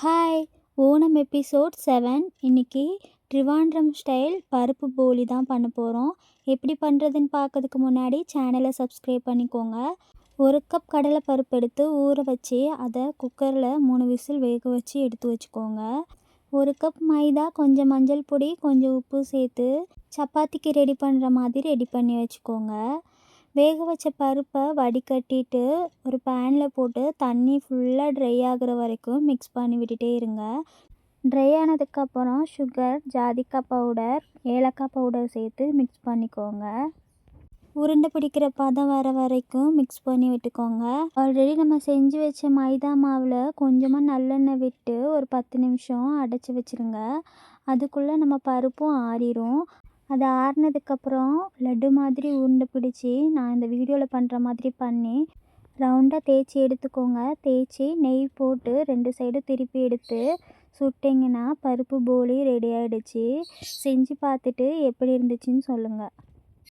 Hi! Onam episode 7 இன்னைக்கு Trivandrum style பருப்பு போலி தான் பண்ண போகிறோம். எப்படி பண்ணுறதுன்னு பார்க்கறதுக்கு முன்னாடி சேனலை சப்ஸ்கிரைப் பண்ணிக்கோங்க. 1 கப் கடலை பருப்பு எடுத்து ஊற வச்சு அதை குக்கரில் 3 விசில் வேக வச்சு எடுத்து வச்சுக்கோங்க. 1 கப் மைதா, கொஞ்சம் மஞ்சள் பொடி, கொஞ்சம் உப்பு சேர்த்து சப்பாத்திக்கு ரெடி பண்ணுற மாதிரி ரெடி பண்ணி வச்சுக்கோங்க. வேக வச்ச பருப்பை வடிகட்டிட்டு ஒரு பேனில் போட்டு தண்ணி ஃபுல்லாக ட்ரை ஆகிற வரைக்கும் மிக்ஸ் பண்ணி விட்டுட்டே இருங்க. ட்ரை ஆனதுக்கப்புறம் சுகர், ஜாதிக்காய் பவுடர், ஏலக்காய் பவுடர் சேர்த்து மிக்ஸ் பண்ணிக்கோங்க. உருண்டை பிடிக்கிற பதம் வர வரைக்கும் மிக்ஸ் பண்ணி விட்டுக்கோங்க. ஆல்ரெடி நம்ம செஞ்சு வச்ச மைதா மாவில் கொஞ்சமாக நல்லெண்ணெய் விட்டு ஒரு 10 நிமிஷம் அடைச்சி வச்சுருங்க. அதுக்குள்ளே நம்ம பருப்பும் ஆறிடும். அது ஆறினதுக்கப்புறம் லட்டு மாதிரி உருண்டை பிடிச்சி நான் இந்த வீடியோவில் பண்ணுற மாதிரி பண்ணி ரவுண்டாக தேய்ச்சி எடுத்துக்கோங்க. தேய்ச்சி நெய் போட்டு 2 சைடும் திருப்பி எடுத்து சுட்டிங்கன்னா பருப்பு போலி ரெடி ஆகிடுச்சு. செஞ்சு பார்த்துட்டு எப்படி இருந்துச்சுன்னு சொல்லுங்கள்.